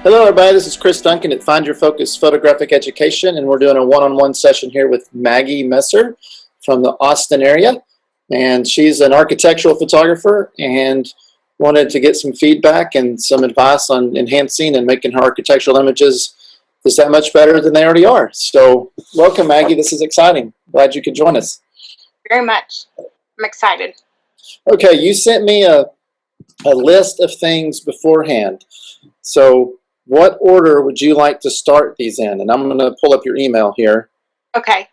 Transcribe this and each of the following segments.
Hello everybody, this is Chris Duncan at Find Your Focus Photographic Education, and we're doing a one-on-one session here with Maggie Messer from the Austin area. And she's an architectural photographer and wanted to get some feedback and some advice on enhancing and making her architectural images just that much better than they already are. So welcome, Maggie. This is exciting. Glad you could join us. Very much. I'm excited. Okay, you sent me a list of things beforehand. So what order would you like to start these in? And I'm going to pull up your email here. Okay.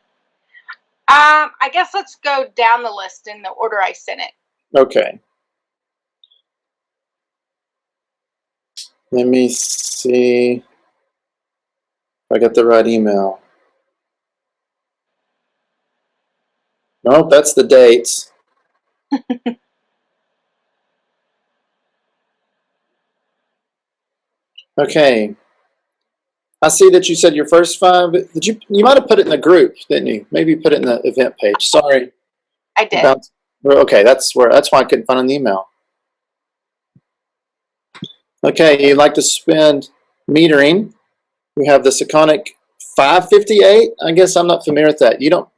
I guess let's go down the list in the order I sent it. Okay. Let me see if I got the right email. Nope, that's the dates. Okay. I see that you said your first five. Did you might have put it in the group, didn't you? Maybe you put it in the event page. Sorry. I did. Okay, that's why I couldn't find an email. Okay, you'd like to spend metering. We have this iconic 558. I guess I'm not familiar with that. You don't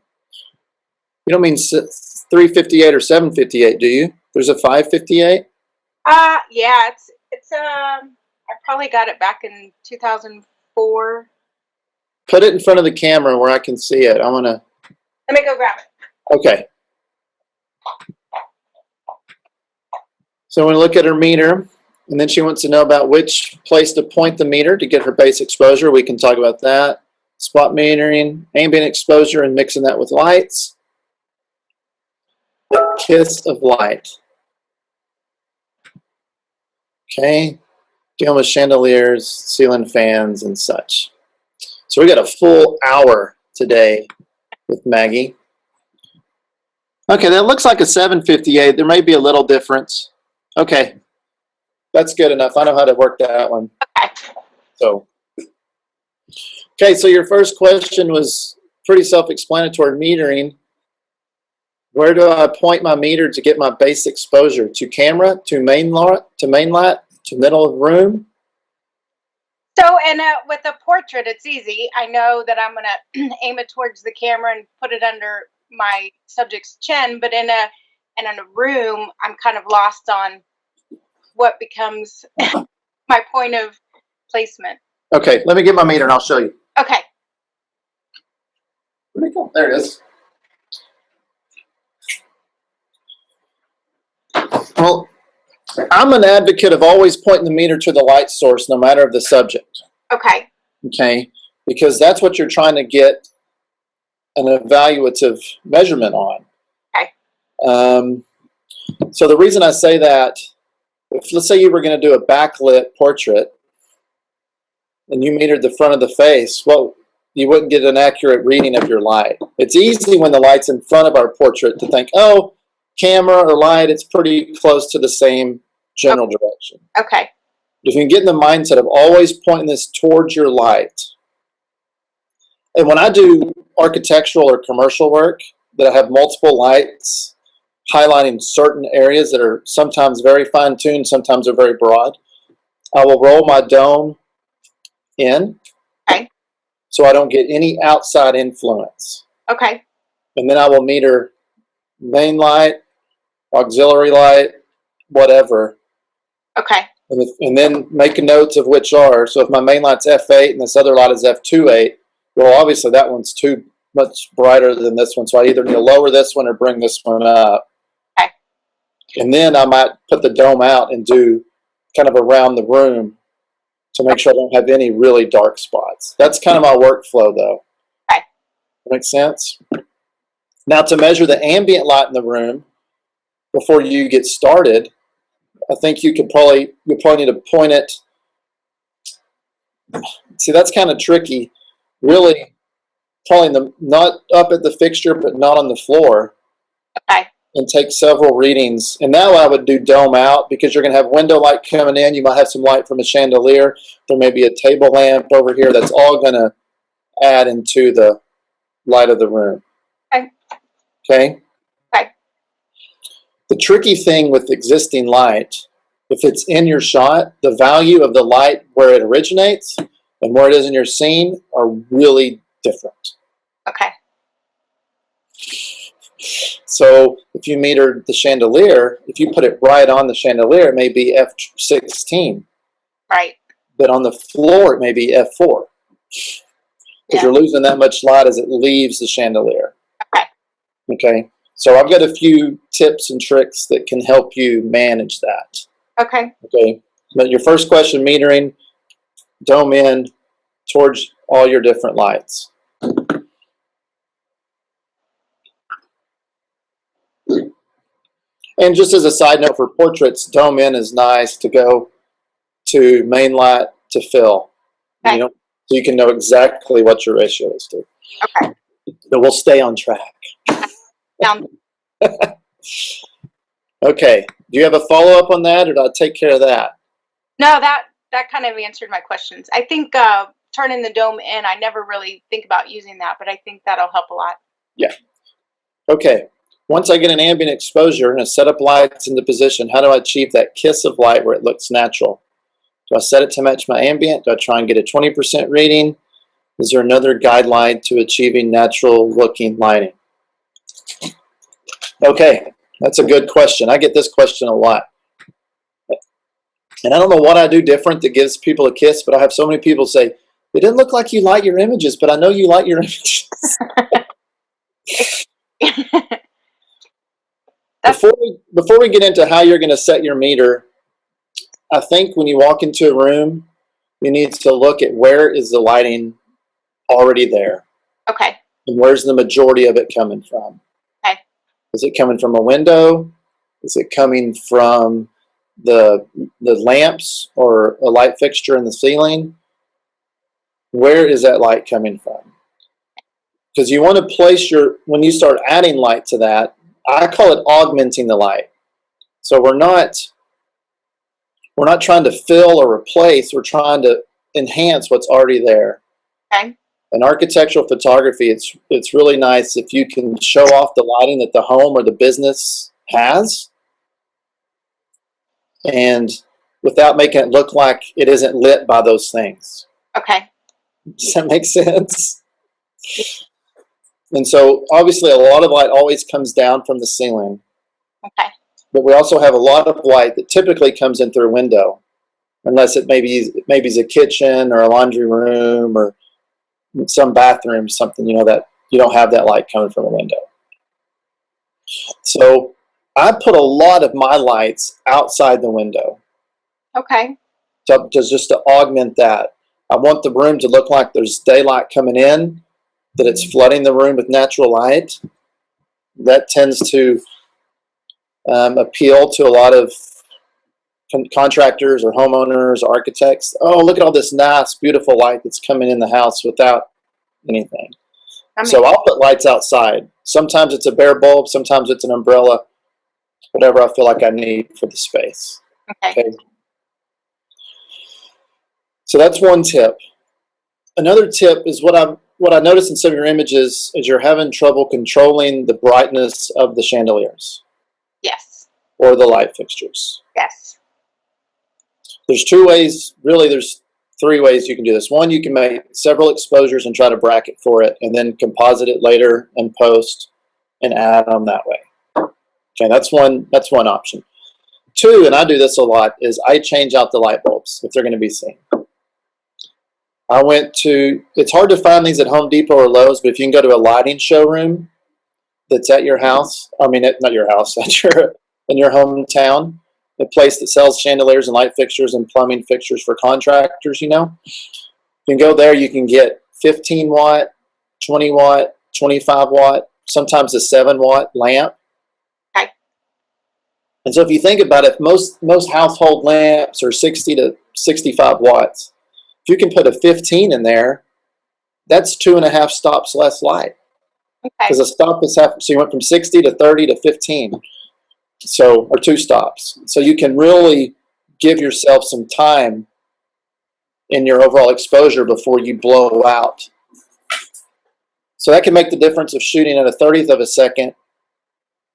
mean 358 or 758, do you? There's a 558? Yeah, it's I probably got it back in 2004. Put it in front of the camera where I can see it. I want to. Let me go grab it. Okay. So we look at her meter, and then she wants to know about which place to point the meter to get her base exposure. We can talk about that. Spot metering, ambient exposure, and mixing that with lights. The kiss of light. Okay. Dealing with chandeliers, ceiling fans, and such. So we got a full hour today with Maggie. Okay, that looks like a 758. There may be a little difference. Okay, that's good enough. I know how to work that one. Okay, so your first question was pretty self-explanatory, metering. Where do I point my meter to get my base exposure? To camera, to main light, to middle of room? So, and with a portrait, it's easy. I know that I'm going to aim it towards the camera and put it under my subject's chin, but in a room, I'm kind of lost on what becomes my point of placement. Okay, let me get my meter and I'll show you. Okay. Where'd it go? There it is. Well, I'm an advocate of always pointing the meter to the light source, no matter the subject. Okay. Okay, because that's what you're trying to get an evaluative measurement on. Okay. So the reason I say that, if let's say you were going to do a backlit portrait, and you metered the front of the face, well, you wouldn't get an accurate reading of your light. It's easy when the light's in front of our portrait to think, oh, camera or light, it's pretty close to the same general direction. Okay. If you can get in the mindset of always pointing this towards your light. And when I do architectural or commercial work that I have multiple lights highlighting certain areas that are sometimes very fine-tuned, sometimes are very broad, I will roll my dome in. Okay. So I don't get any outside influence. Okay. And then I will meter main light, auxiliary light, whatever. Okay. And then make notes of which are. So if my main light's F8 and this other light is F28, well, obviously that one's too much brighter than this one. So I either need to lower this one or bring this one up. Okay. And then I might put the dome out and do kind of around the room to make sure I don't have any really dark spots. That's kind of my workflow, though. Okay. That makes sense? Now, to measure the ambient light in the room before you get started, I think you'll probably need to point it. See, that's kind of tricky. Really, probably not up at the fixture, but not on the floor. Okay. And take several readings. And now I would do dome out because you're going to have window light coming in. You might have some light from a chandelier. There may be a table lamp over here. That's all going to add into the light of the room. Okay. Okay? Okay. The tricky thing with existing light if it's in your shot, the value of the light where it originates and where it is in your scene are really different. Okay. So if you meter the chandelier, if you put it right on the chandelier, it may be F16. Right. But on the floor, it may be F4. Because you're losing that much light as it leaves the chandelier. Okay. Okay. So I've got a few tips and tricks that can help you manage that. Okay. Okay. But your first question, metering, dome in towards all your different lights. And just as a side note for portraits, dome in is nice to go to main light to fill. Okay. You know, so you can know exactly what your ratio is to. Okay. But we'll stay on track. Okay. Do you have a follow-up on that, or do I take care of that? No, that kind of answered my questions. I think turning the dome in, I never really think about using that, but I think that'll help a lot. Yeah. Okay. Once I get an ambient exposure and I set up lights into position, how do I achieve that kiss of light where it looks natural? Do I set it to match my ambient? Do I try and get a 20% reading? Is there another guideline to achieving natural looking lighting? Okay, that's a good question. I get this question a lot. And I don't know what I do different that gives people a kiss, but I have so many people say, it didn't look like you light your images, but I know you light your images. Before we get into how you're going to set your meter, I think when you walk into a room, you need to look at where is the lighting already there. Okay. And where's the majority of it coming from? Okay. Is it coming from a window? Is it coming from the lamps or a light fixture in the ceiling? Where is that light coming from? Because you want to place when you start adding light to that, I call it augmenting the light. So we're not trying to fill or replace, we're trying to enhance what's already there. Okay. In architectural photography, it's really nice if you can show off the lighting that the home or the business has, and without making it look like it isn't lit by those things. Okay. Does that make sense? And so obviously a lot of light always comes down from the ceiling. Okay. But we also have a lot of light that typically comes in through a window, unless it maybe is a kitchen or a laundry room or some bathroom, something, that you don't have that light coming from a window. So I put a lot of my lights outside the window. Okay. So just to augment that, I want the room to look like there's daylight coming in, that it's flooding the room with natural light. That tends to appeal to a lot of contractors or homeowners, or architects. Oh, look at all this nice, beautiful light that's coming in the house without anything. So I'll put lights outside. Sometimes it's a bare bulb, sometimes it's an umbrella, whatever I feel like I need for the space. Okay. So that's one tip. Another tip is what I noticed in some of your images is you're having trouble controlling the brightness of the chandeliers. Yes. Or the light fixtures. Yes. There's two ways, really there's three ways you can do this. One, you can make several exposures and try to bracket for it, and then composite it later and post and add them that way. Okay, that's one option. Two, and I do this a lot, is I change out the light bulbs if they're going to be seen. It's hard to find these at Home Depot or Lowe's, but if you can go to a lighting showroom that's at your house, not your house, in your hometown, a place that sells chandeliers and light fixtures and plumbing fixtures for contractors, you can go there, you can get 15 watt, 20 watt, 25 watt, sometimes a 7 watt lamp. Okay. And so if you think about it, most household lamps are 60 to 65 watts. If you can put a 15 in there, that's 2.5 stops less light. Okay. Because a stop is so you went from 60 to 30 to 15. Or 2 stops. So you can really give yourself some time in your overall exposure before you blow out. So that can make the difference of shooting at a 30th of a second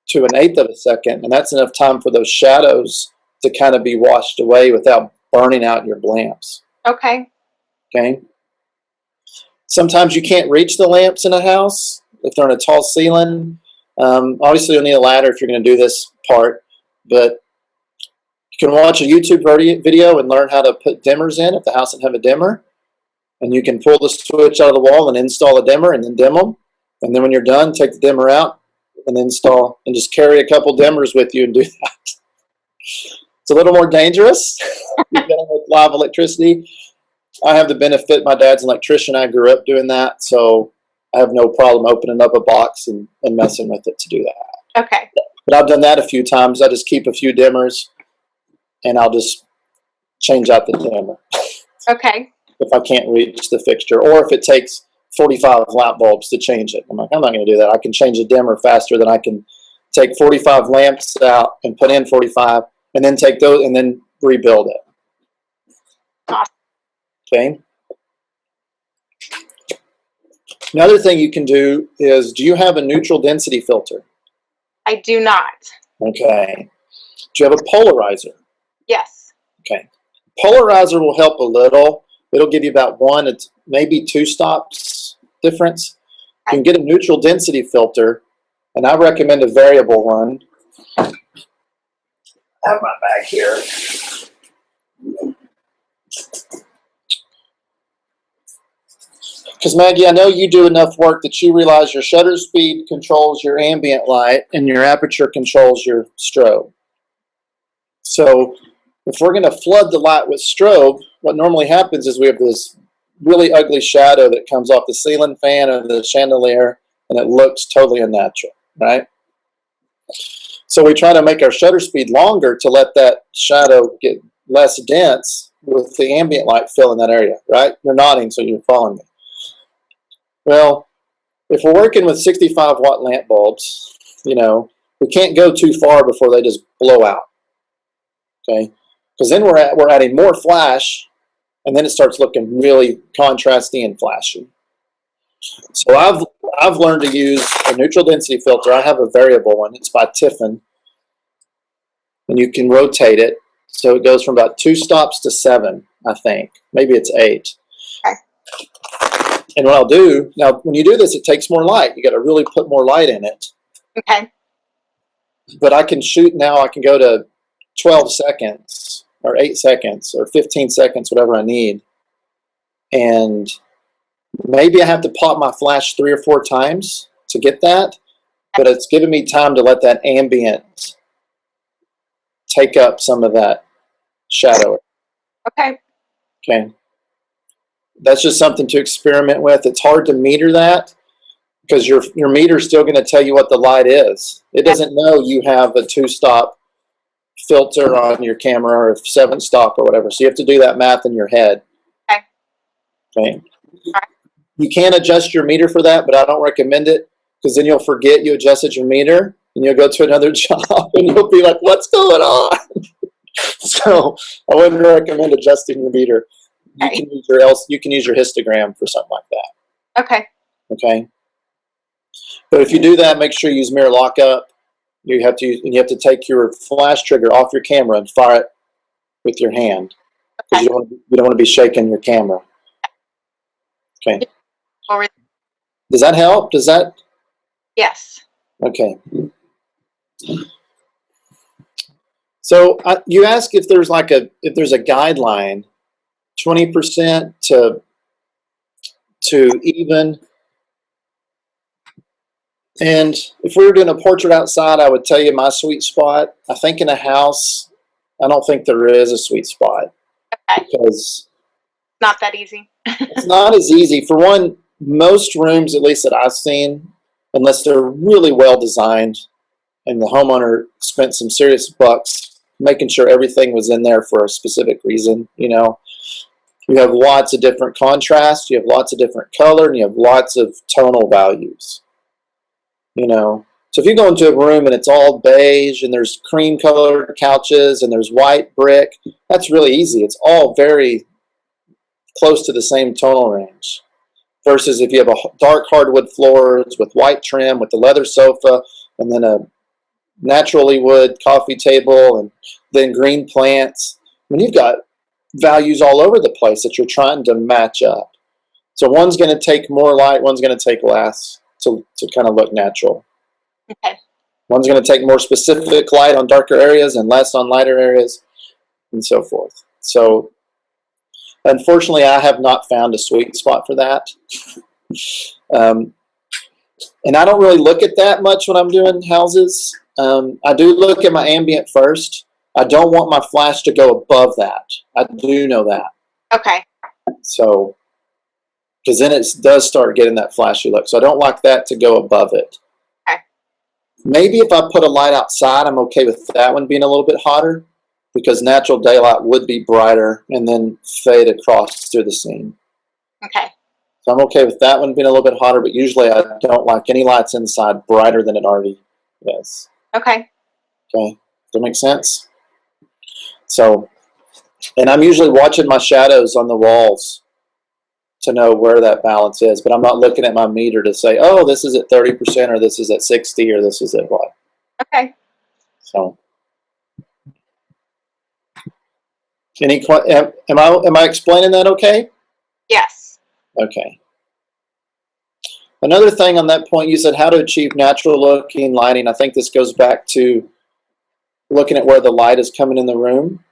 to an 1/8 of a second, and that's enough time for those shadows to kind of be washed away without burning out your lamps. Okay. Okay. Sometimes you can't reach the lamps in a house if they're on a tall ceiling. Obviously, you'll need a ladder if you're going to do this part, but you can watch a YouTube video and learn how to put dimmers in if the house doesn't have a dimmer. And you can pull the switch out of the wall and install a dimmer and then dim them. And then when you're done, take the dimmer out and install, and just carry a couple dimmers with you and do that. It's a little more dangerous. You're dealing with live electricity. I have the benefit, my dad's an electrician. I grew up doing that, so I have no problem opening up a box and messing with it to do that. Okay. But I've done that a few times. I just keep a few dimmers, and I'll just change out the dimmer. Okay. If I can't reach the fixture, or if it takes 45 lamp bulbs to change it. I'm like, I'm not going to do that. I can change a dimmer faster than I can take 45 lamps out and put in 45, and then take those and then rebuild it. Awesome. Okay. Another thing you can do is, do you have a neutral density filter? I do not. Okay. Do you have a polarizer? Yes. Okay. Polarizer will help a little. It'll give you about 1, it's maybe 2 stops difference. You can get a neutral density filter, and I recommend a variable one. I have my bag here. Because Maggie, I know you do enough work that you realize your shutter speed controls your ambient light and your aperture controls your strobe. So if we're going to flood the light with strobe, what normally happens is we have this really ugly shadow that comes off the ceiling fan or the chandelier, and it looks totally unnatural, right? So we try to make our shutter speed longer to let that shadow get less dense with the ambient light fill in that area, right? You're nodding, so you're following me. Well, if we're working with 65-watt lamp bulbs, we can't go too far before they just blow out, okay? Because then we're adding more flash, and then it starts looking really contrasty and flashy. So I've learned to use a neutral density filter. I have a variable one. It's by Tiffin, and you can rotate it. So it goes from about 2 stops to 7, I think. Maybe it's 8. Okay. And what I'll do, now when you do this, it takes more light. You got to really put more light in it. Okay. But I can shoot now, I can go to 12 seconds or 8 seconds or 15 seconds, whatever I need. And maybe I have to pop my flash 3 or 4 times to get that, but it's giving me time to let that ambient take up some of that shadow. Okay. Okay. That's just something to experiment with. It's hard to meter that because your meter's still going to tell you what the light is. It doesn't know you have a 2-stop filter on your camera or 7-stop or whatever. So you have to do that math in your head. Okay. Okay. You can adjust your meter for that, but I don't recommend it because then you'll forget you adjusted your meter and you'll go to another job and you'll be like, what's going on? So I wouldn't recommend adjusting your meter. You can use your histogram for something like that. Okay. Okay. But if you do that, make sure you use mirror lockup. You have to take your flash trigger off your camera and fire it with your hand because you don't want to be shaking your camera. Okay. Does that help? Does that? Yes. Okay. So you ask if there's a guideline, 20% to even. And if we were doing a portrait outside, I would tell you my sweet spot. I think in a house, I don't think there is a sweet spot. Okay. Because not that easy. it's not as easy. For one, most rooms, at least that I've seen, unless they're really well designed and the homeowner spent some serious bucks making sure everything was in there for a specific reason, you have lots of different contrast, you have lots of different color, and you have lots of tonal values. So if you go into a room and it's all beige and there's cream colored couches and there's white brick, that's really easy. It's all very close to the same tonal range. Versus if you have a dark hardwood floors with white trim with the leather sofa and then a naturally wood coffee table and then green plants. I mean, you've got values all over the place that you're trying to match up. So one's going to take more light, one's going to take less to kind of look natural. Okay. One's going to take more specific light on darker areas and less on lighter areas, and so forth. So unfortunately, I have not found a sweet spot for that. And I don't really look at that much when I'm doing houses. I do look at my ambient first. I don't want my flash to go above that. I do know that. Okay. So, because then it does start getting that flashy look. So I don't like that to go above it. Okay. Maybe if I put a light outside, I'm okay with that one being a little bit hotter, because natural daylight would be brighter and then fade across through the scene. Okay. So I'm okay with that one being a little bit hotter, but usually I don't like any lights inside brighter than it already is. Okay. Okay. Does that make sense? So, and I'm usually watching my shadows on the walls to know where that balance is, but I'm not looking at my meter to say, oh, this is at 30% or this is at 60 or this is at what. Okay. So, am I explaining that okay? Yes. Okay. Another thing on that point, you said how to achieve natural looking lighting. I think this goes back to looking at where the light is coming in the room.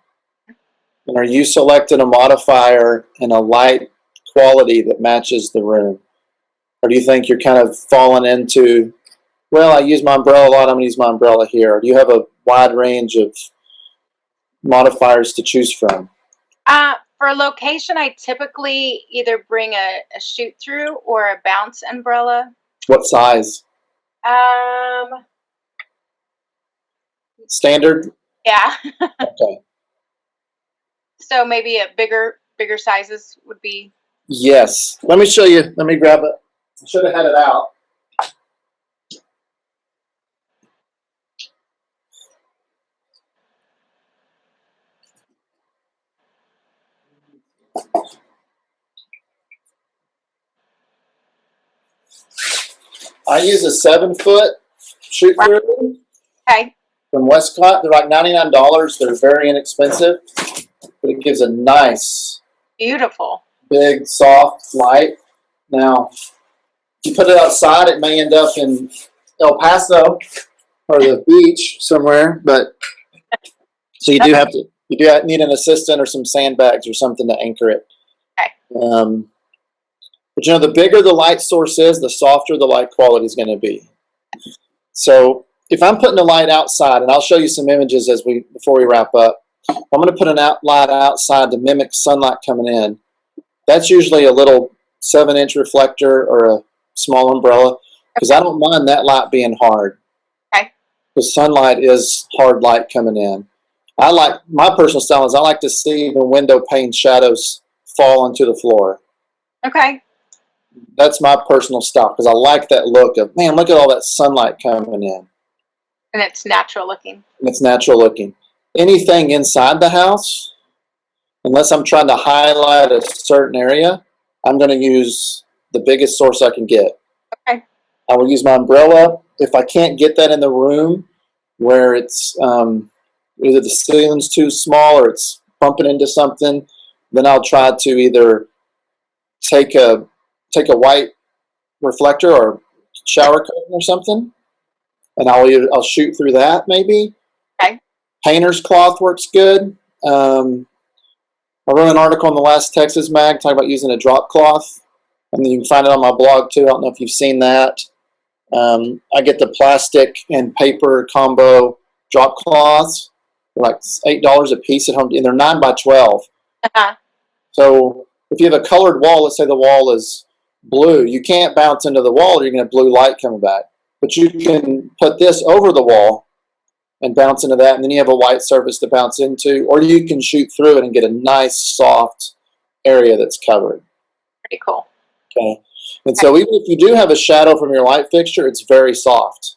And are you selecting a modifier and a light quality that matches the room? Or do you think you're kind of falling into, well, I use my umbrella a lot, I'm going to use my umbrella here? Or do you have a wide range of modifiers to choose from? For location, I typically either bring a shoot through or a bounce umbrella. What size? Standard? Yeah. Okay. So maybe a bigger sizes would be. Yes. Let me show you. Let me grab it. I should have had it out. I use a 7-foot shoot through Okay. from Westcott. They're like $99. They're very inexpensive, but it gives a nice, Beautiful. big, soft light. Now, if you put it outside, it may end up in El Paso or the beach somewhere. But so you do need an assistant or some sandbags or something to anchor it. Okay. But you know, the bigger the light source is, the softer the light quality is going to be. So if I'm putting a light outside, and I'll show you some images before we wrap up, I'm going to put an light outside to mimic sunlight coming in. That's usually a little 7-inch reflector or a small umbrella, because I don't mind that light being hard. Okay. Because sunlight is hard light coming in. My personal style is I like to see the window pane shadows fall onto the floor. Okay. That's my personal style, because I like that look of, man, look at all that sunlight coming in. And it's natural looking. It's natural looking. Anything inside the house, unless I'm trying to highlight a certain area, I'm going to use the biggest source I can get. Okay. I will use my umbrella. If I can't get that in the room where it's either the ceiling's too small or it's bumping into something, then I'll try to either take a white reflector or shower curtain or something, and I'll shoot through that maybe. Okay. Painter's cloth works good. I wrote an article in the last Texas Mag talking about using a drop cloth, and then you can find it on my blog too. I don't know if you've seen that. I get the plastic and paper combo drop cloths. They're like $8 a piece at home, and they're 9 by 12. Uh-huh. So if you have a colored wall, let's say the wall is blue, you can't bounce into the wall or you're going to have blue light coming back. But you can put this over the wall and bounce into that, and then you have a white surface to bounce into, or you can shoot through it and get a nice soft area that's covered. Pretty cool. Okay. And so even if you do have a shadow from your light fixture, it's very soft.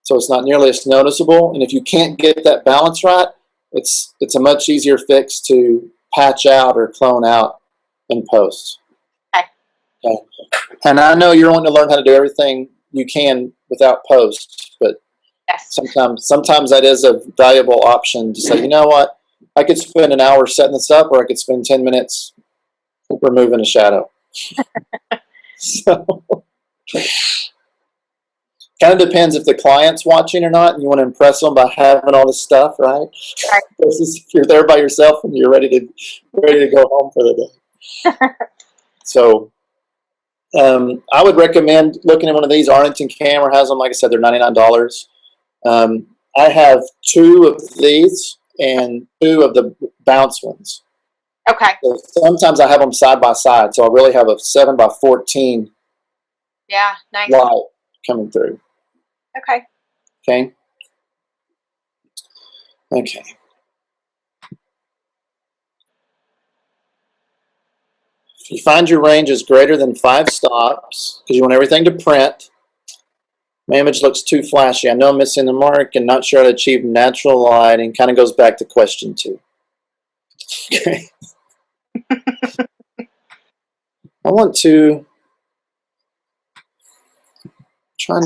So it's not nearly as noticeable. And if you can't get that balance right, it's a much easier fix to patch out or clone out in post. Okay. And I know you're wanting to learn how to do everything you can without post, but Yes. Sometimes that is a valuable option to say, you know what, I could spend an hour setting this up, or I could spend 10 minutes removing a shadow. So kind of depends if the client's watching or not, and you want to impress them by having all this stuff, right? Right. Versus if you're there by yourself and you're ready to go home for the day. So I would recommend looking at one of these. Arlington Camera has them. Like I said, they're $99. I have 2 of these and 2 of the bounce ones. Okay. So sometimes I have them side by side, so I really have a 7x14 Yeah, nice. light coming through. Okay. Okay. Okay. If you find your range is greater than 5 stops, because you want everything to print, my image looks too flashy. I know I'm missing the mark and not sure how to achieve natural lighting. Kind of goes back to question 2. Okay. I want to I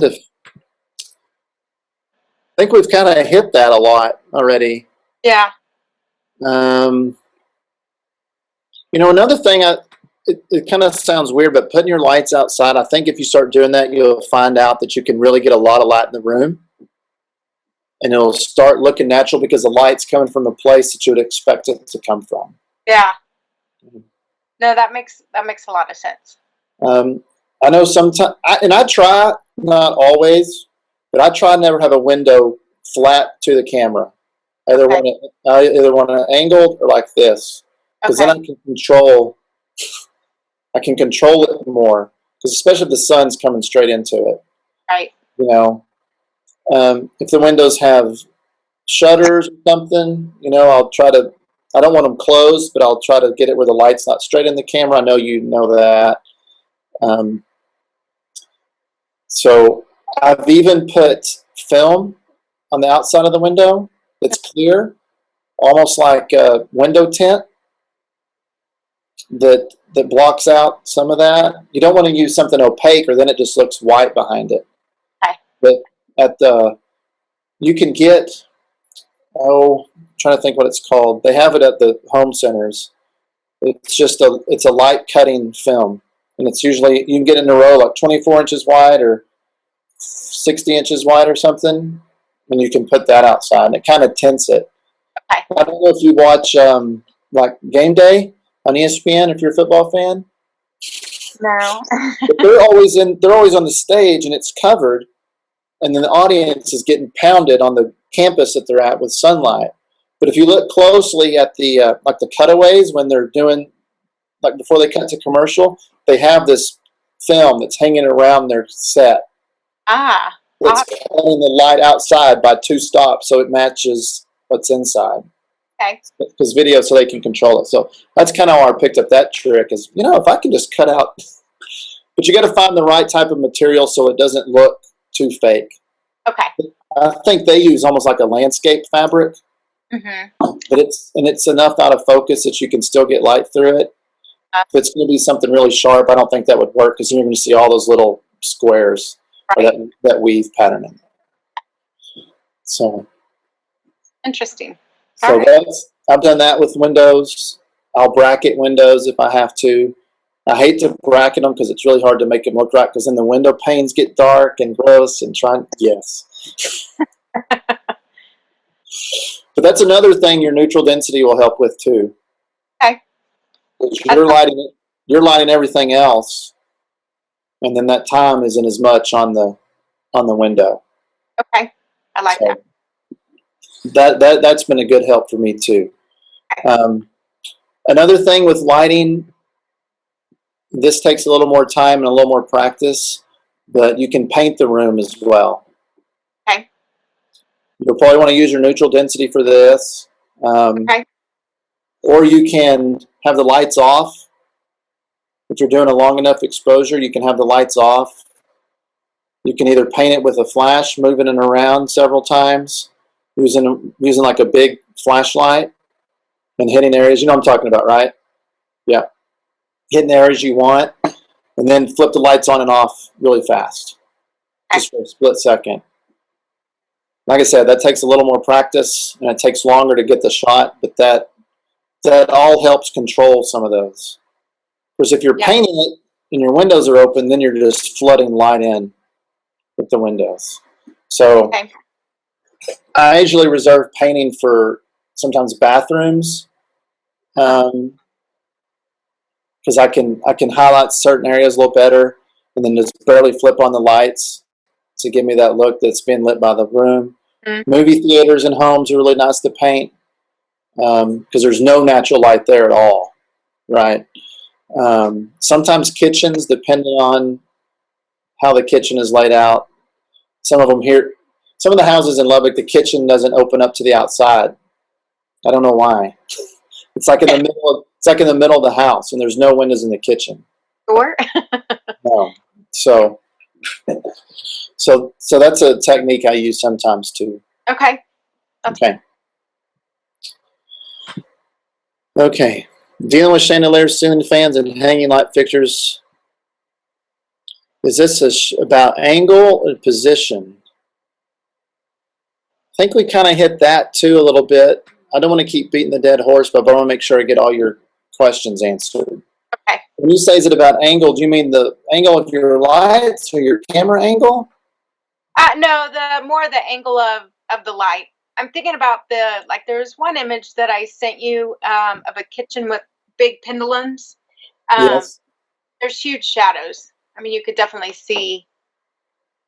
think we've kind of hit that a lot already. Yeah. Another thing, it kind of sounds weird, but putting your lights outside, I think if you start doing that, you'll find out that you can really get a lot of light in the room. And it'll start looking natural because the light's coming from the place that you would expect it to come from. Yeah. No, that makes a lot of sense. I know sometimes, and I try, not always, but I try never have a window flat to the camera. I either want it angled or like this, because then I can control it more. Because especially if the sun's coming straight into it. Right. If the windows have shutters or something, I'll try to. I don't want them closed, but I'll try to get it where the light's not straight in the camera. I know you know that. So I've even put film on the outside of the window that's clear, almost like a window tint that blocks out some of that. You don't want to use something opaque, or then it just looks white behind it. Okay. But you can get, I'm trying to think what it's called. They have it at the home centers. It's a light cutting film, and it's usually, you can get it in a row like 24 inches wide or 60 inches wide or something, and you can put that outside, and it kind of tints it. Okay. I don't know if you watch like Game Day on ESPN if you're a football fan. No. But they're always on the stage, and it's covered, and then the audience is getting pounded on the campus that they're at with sunlight. But if you look closely at the like the cutaways when they're doing, like before they cut to commercial, they have this film that's hanging around their set. It's cutting the light outside by 2 stops, so it matches what's inside. Okay. Because video, so they can control it. So that's kind of how I picked up that trick. Is if I can just cut out, but you got to find the right type of material so it doesn't look too fake. Okay. I think they use almost like a landscape fabric, but it's enough out of focus that you can still get light through it. If it's going to be something really sharp, I don't think that would work, because you're going to see all those little squares. Right. Or that weave pattern in. So interesting. So I've done that with windows. I'll bracket windows if I have to. I hate to bracket them because it's really hard to make them look right, because then the window panes get dark and gross and yes. But that's another thing your neutral density will help with too. Okay. You're lighting everything else, and then that time isn't as much on the window. Okay, I like that. That's been a good help for me too. Okay. Another thing with lighting, this takes a little more time and a little more practice, but you can paint the room as well. Okay. You'll probably want to use your neutral density for this. Okay. Or you can have the lights off. If you're doing a long enough exposure, you can have the lights off. You can either paint it with a flash, moving it around several times, using like a big flashlight and hitting areas. You know what I'm talking about, right? Yeah. Hitting the areas you want, and then flip the lights on and off really fast, just for a split second. Like I said, that takes a little more practice, and it takes longer to get the shot, but that all helps control some of those. Because if you're painting it and your windows are open, then you're just flooding light in with the windows. So I usually reserve painting for sometimes bathrooms, because I can highlight certain areas a little better, and then just barely flip on the lights to give me that look that's being lit by the room. Movie theaters and homes are really nice to paint, because there's no natural light there at all, right? Sometimes kitchens, depending on how the kitchen is laid out. Some of the houses in Lubbock, the kitchen doesn't open up to the outside. I don't know why. It's like in the middle. It's like in the middle of the house, and there's no windows in the kitchen. Sure. No. So that's a technique I use sometimes too. Okay. Okay. Dealing with chandeliers, ceiling fans, and hanging light fixtures. Is this about angle or position? I think we kind of hit that too a little bit. I don't want to keep beating the dead horse, but I want to make sure I get all your questions answered. Okay. When you say is it about angle, do you mean the angle of your lights or your camera angle? No, the angle of the light. I'm thinking about there's one image that I sent you of a kitchen with big pendulums. Yes. There's huge shadows. I mean, you could definitely see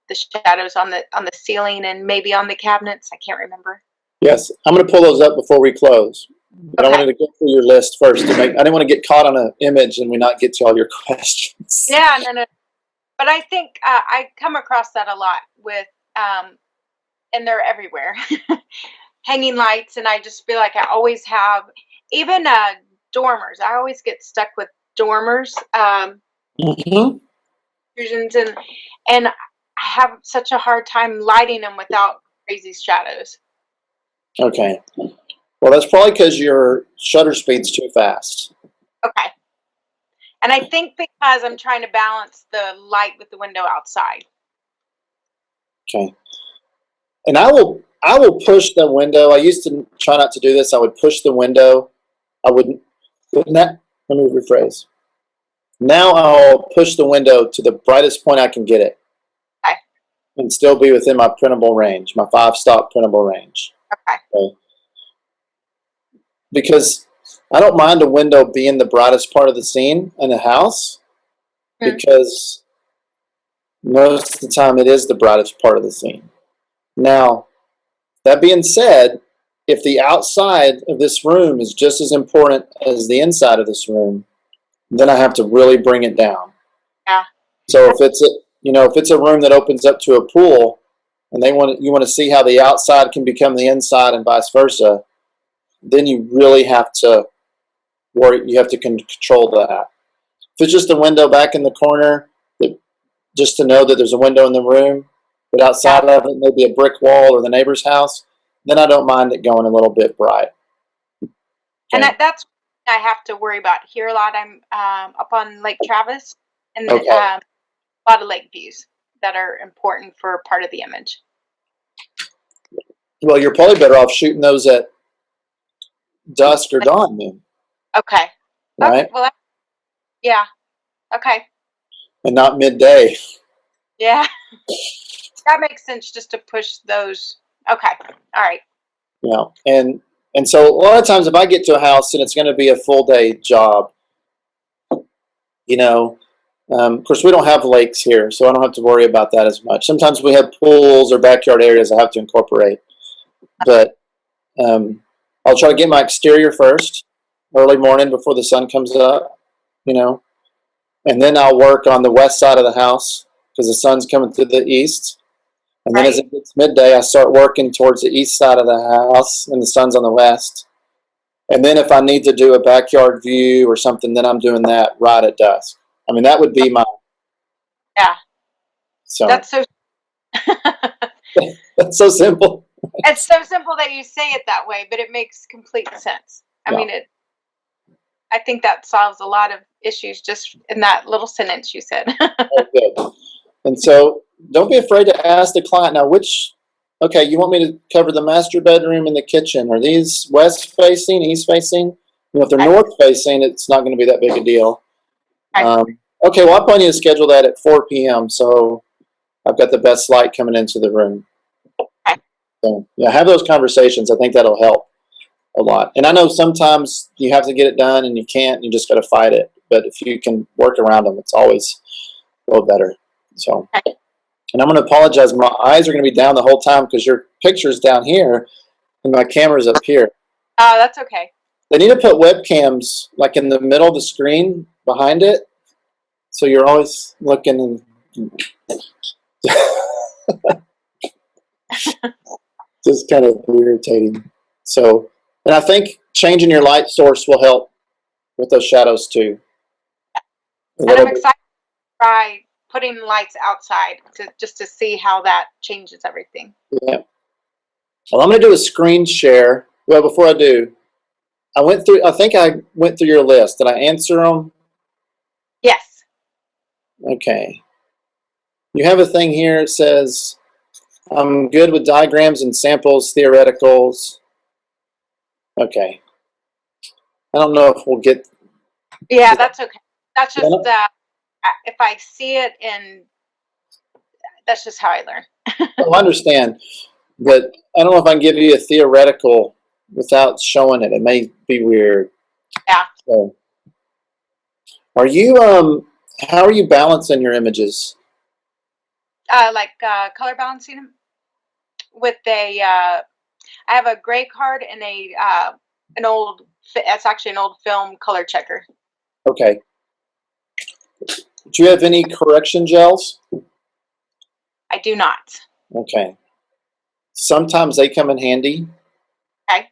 the shadows on the ceiling and maybe on the cabinets. I can't remember. Yes, I'm going to pull those up before we close. But I wanted to go through your list first I didn't want to get caught on an image and we not get to all your questions. Yeah, no. But I think I come across that a lot with, and they're everywhere, hanging lights, and I just feel like I always have, even dormers. I always get stuck with dormers, intrusions, and I have such a hard time lighting them without crazy shadows. Okay. Well, that's probably because your shutter speed's too fast. Okay. And I think because I'm trying to balance the light with the window outside. Okay. And I will push the window. I used to try not to do this. I would push the window. Let me rephrase. Now I'll push the window to the brightest point I can get it. Okay. And still be within my printable range, my 5-stop printable range. Okay. Because I don't mind a window being the brightest part of the scene in the house, because most of the time it is the brightest part of the scene. Now, that being said, if the outside of this room is just as important as the inside of this room, then I have to really bring it down. Yeah. So if it's a room that opens up to a pool, and you want to see how the outside can become the inside and vice versa, then you really have to worry. You have to control that. If it's just a window back in the corner, just to know that there's a window in the room, but outside of it maybe a brick wall or the neighbor's house, then I don't mind it going a little bit bright. Okay. And that's what I have to worry about here a lot. I'm up on Lake Travis, and a lot of lake views that are important for part of the image. Well, you're probably better off shooting those at dusk or dawn then. Okay. Right? Okay, well, yeah. Okay. And not midday. Yeah. That makes sense, just to push those. Okay. All right. Yeah. And so a lot of times if I get to a house and it's going to be a full day job, of course we don't have lakes here, so I don't have to worry about that as much. Sometimes we have pools or backyard areas I have to incorporate. But I'll try to get my exterior first, early morning before the sun comes up, and then I'll work on the west side of the house because the sun's coming through the east. And then as it gets midday, I start working towards the east side of the house and the sun's on the west. And then if I need to do a backyard view or something, then I'm doing that right at dusk. I mean, that would be my... Yeah. So that's so... That's so simple. It's so simple that you say it that way, but it makes complete sense. I mean, I think that solves a lot of issues just in that little sentence you said. Oh, good. And so don't be afraid to ask the client, now, which Okay, you want me to cover the master bedroom and the kitchen. Are these west facing, east facing? Well, if they're north facing, it's not going to be that big a deal. Okay, well, I plan you to schedule that at 4 p.m. So I've got the best light coming into the room. So, yeah, have those conversations. I think that'll help a lot. And I know sometimes you have to get it done and you can't. You just got to fight it. But if you can work around them, it's always a little better. So, and I'm going to apologize. My eyes are going to be down the whole time because your picture's down here and my camera's up here. Oh, that's okay. They need to put webcams like in the middle of the screen behind it. So you're always looking and just kind of irritating. So, and I think changing your light source will help with those shadows too. And I'm excited to try putting lights outside just to see how that changes everything. Yeah. Well, I'm going to do a screen share. Well, before I do, I think I went through your list. Did I answer them? Yes. Okay. You have a thing here. It says, I'm good with diagrams and samples, theoreticals. Okay. I don't know if we'll get. Yeah, that's okay. That's just if I see it that's just how I learn. Well, I understand, but I don't know if I can give you a theoretical without showing it. It may be weird. Yeah. So, are you how are you balancing your images? Like color balancing them with I have a gray card and it's actually an old film color checker. Okay. Do you have any correction gels? I do not. Okay. Sometimes they come in handy. Okay.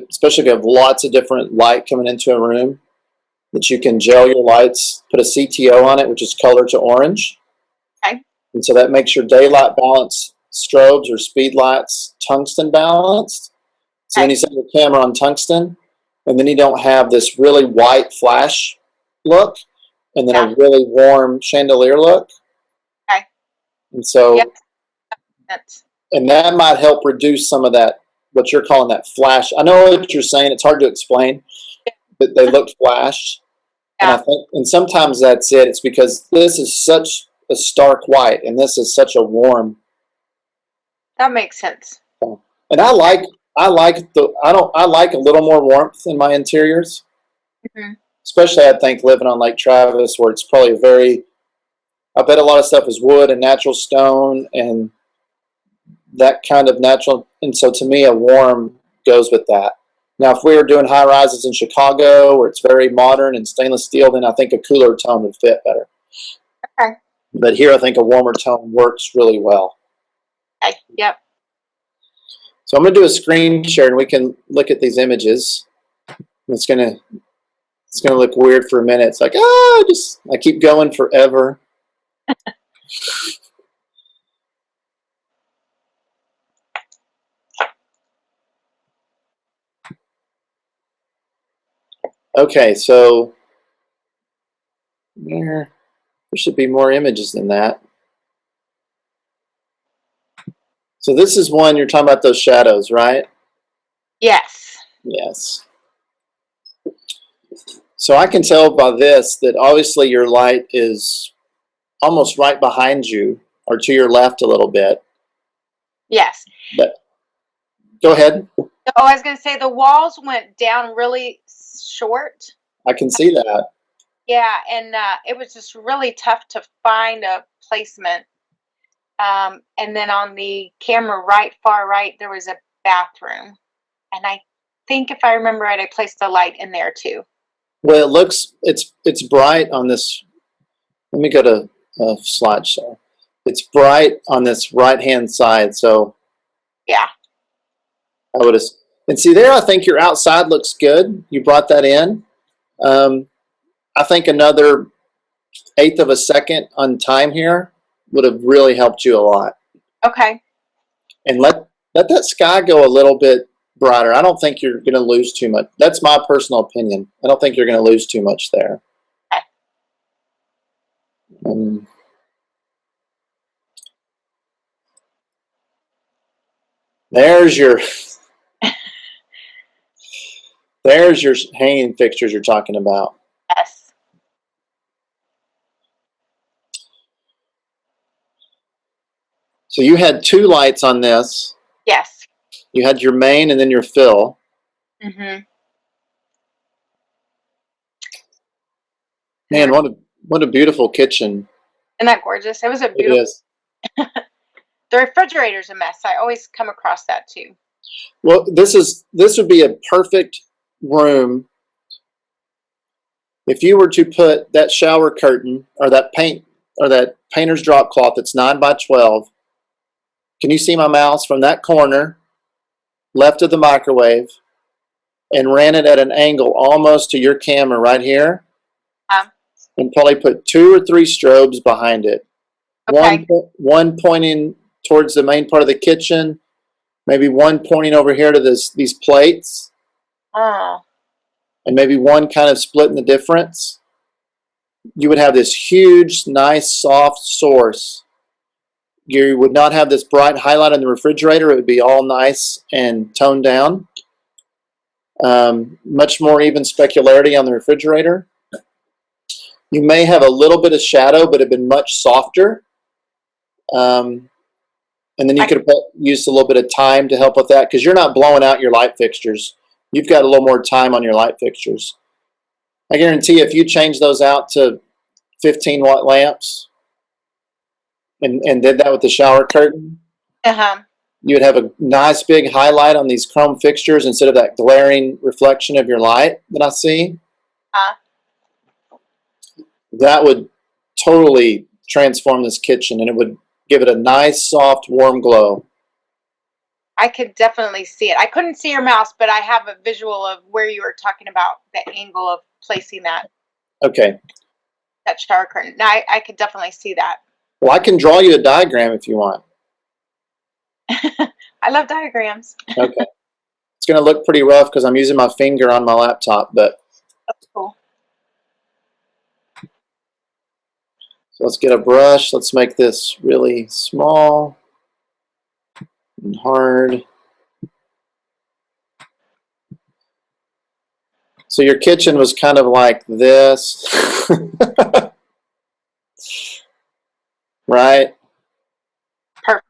Especially if you have lots of different light coming into a room, that you can gel your lights, put a CTO on it, which is color to orange. Okay. And so that makes your daylight balance strobes or speed lights tungsten balanced. So then you set your camera on tungsten, and then you don't have this really white flash look, and then a really warm chandelier look. Okay. And so, and that might help reduce some of that, what you're calling that flash. I know what you're saying. It's hard to explain, but they look flashed. And I think, and sometimes that's it. It's because this is such a stark white, and this is such a warm. That makes sense. And I like a little more warmth in my interiors. Mm-hmm. Especially, I think, living on Lake Travis, where it's probably I bet a lot of stuff is wood and natural stone and that kind of natural. And so to me, a warm goes with that. Now, if we were doing high rises in Chicago, where it's very modern and stainless steel, then I think a cooler tone would fit better. Okay. But here, I think a warmer tone works really well. Okay. Yep. So I'm going to do a screen share, and we can look at these images. It's going to look weird for a minute. It's like, I keep going forever. Okay, so there should be more images than that. So this is one you're talking about, those shadows, right? Yes. Yes. So I can tell by this that obviously your light is almost right behind you or to your left a little bit. Yes. But go ahead. Oh, I was going to say the walls went down really short. I can see that. Yeah, and it was just really tough to find a placement. And then on the camera far right, there was a bathroom. And I think if I remember right, I placed the light in there too. Well, it's bright on this. Let me go to slideshow. It's bright on this right-hand side, so yeah. I would have. And see there, I think your outside looks good. You brought that in. I think another 1/8 of a second on time here would have really helped you a lot. Okay. And let that sky go a little bit brighter. I don't think you're going to lose too much. That's my personal opinion. I don't think you're going to lose too much there. There's your there's your hanging fixtures you're talking about. Yes. So you had 2 lights on this. Yes. You had your main and then your fill. Mm-hmm. Man, what a beautiful kitchen. Isn't that gorgeous? It was a It beautiful. is. The refrigerator's a mess. I always come across that too. Well, this would be a perfect room if you were to put that shower curtain or that painter's drop cloth that's 9 by 12. Can you see my mouse from that corner, left of the microwave, and ran it at an angle almost to your camera right here? And probably put 2 or 3 strobes behind it. Okay. One pointing towards the main part of the kitchen, maybe one pointing over here to these plates, Oh. and maybe one kind of splitting the difference. You would have this huge, nice, soft source. You would not have this bright highlight in the refrigerator. It would be all nice and toned down. Much more even specularity on the refrigerator. You may have a little bit of shadow, but it'd been much softer. And then you could have used a little bit of time to help with that because you're not blowing out your light fixtures. You've got a little more time on your light fixtures. I guarantee if you change those out to 15-watt lamps and did that with the shower curtain, you would have a nice big highlight on these chrome fixtures instead of that glaring reflection of your light that I see. That would totally transform this kitchen, and it would give it a nice, soft, warm glow. I could definitely see it. I couldn't see your mouse, but I have a visual of where you were talking about the angle of placing that. Okay. That shower curtain. Now I could definitely see that. Well, I can draw you a diagram if you want. I love diagrams. Okay. It's going to look pretty rough because I'm using my finger on my laptop, but that's cool. So let's get a brush. Let's make this really small and hard. So your kitchen was kind of like this. Right? Perfect.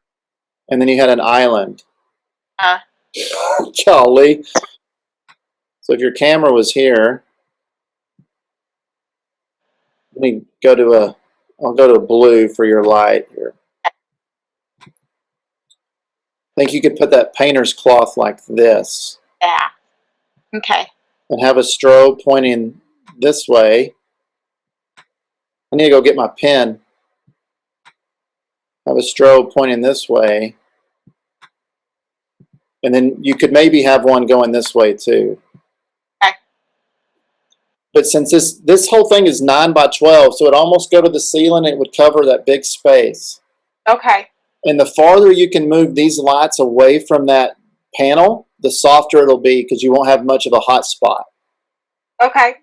And then you had an island. Uh-huh. Golly. So if your camera was here, let me go to I'll go to blue for your light here. I think you could put that painter's cloth like this. Yeah. Okay. And have a strobe pointing this way. I need to go get my pen. Have a strobe pointing this way. And then you could maybe have one going this way too. Okay. But since this whole thing is 9 by 12, so it almost go to the ceiling, it would cover that big space. Okay. And the farther you can move these lights away from that panel, the softer it'll be because you won't have much of a hot spot. Okay.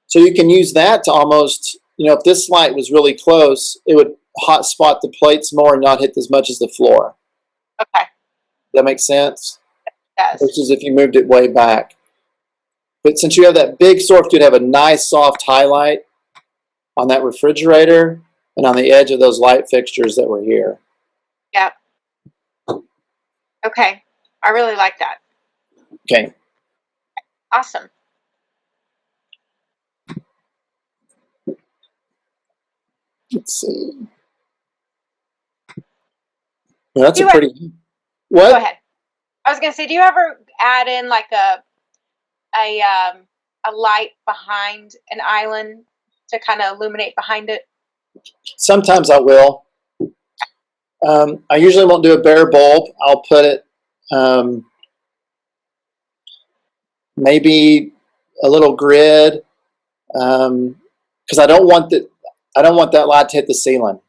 So you can use that to almost, if this light was really close, it would hot spot the plates more and not hit as much as the floor. Okay. That makes sense? Yes. Versus if you moved it way back. But since you have that big source, you'd have a nice soft highlight on that refrigerator and on the edge of those light fixtures that were here. Yep. Okay. I really like that. Okay. Awesome. Let's see. Well, that's What? Go ahead. I was gonna say, do you ever add in like a light behind an island to kind of illuminate behind it? Sometimes I will. I usually won't do a bare bulb. I'll put it maybe a little grid because I don't want that light to hit the ceiling.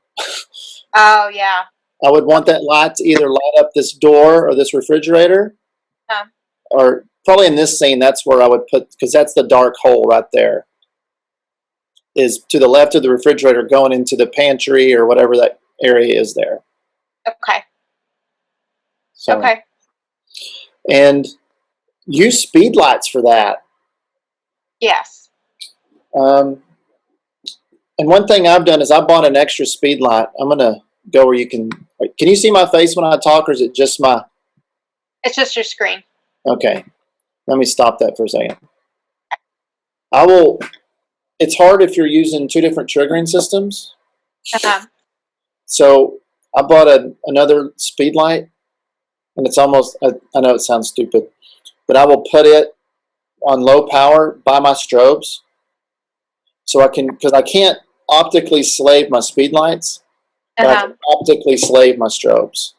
Oh yeah. I would want that light to either light up this door or this refrigerator, or probably in this scene, that's where I would put, because that's the dark hole right there, is to the left of the refrigerator going into the pantry or whatever that area is there. Okay. So, okay. And use speed lights for that. Yes. And one thing I've done is I bought an extra speed light. I'm going to go where you can you see my face when I talk, or is it just my? It's just your screen. Okay. Let me stop that for a second. I will, it's hard if you're using two different triggering systems. Uh-huh. So I bought another speed light, and it's almost, I know it sounds stupid, but I will put it on low power by my strobes. So I can, because I can't optically slave my speed lights, but I can optically slave my strobes.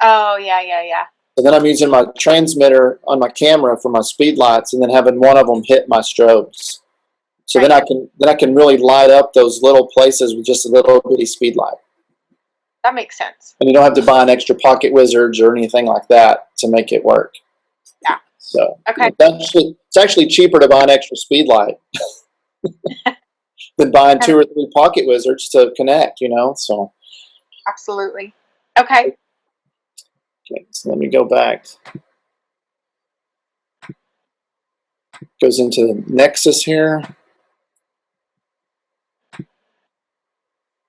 Oh, yeah. And then I'm using my transmitter on my camera for my speed lights, and then having one of them hit my strobes. So then I can really light up those little places with just a little bitty speed light. That makes sense. And you don't have to buy an extra pocket wizards or anything like that to make it work. Yeah. So okay. It's actually cheaper to buy an extra speed light than buying 2 or 3 pocket wizards to connect, so. Absolutely. Okay. Okay, so let me go back. Goes into the Nexus here.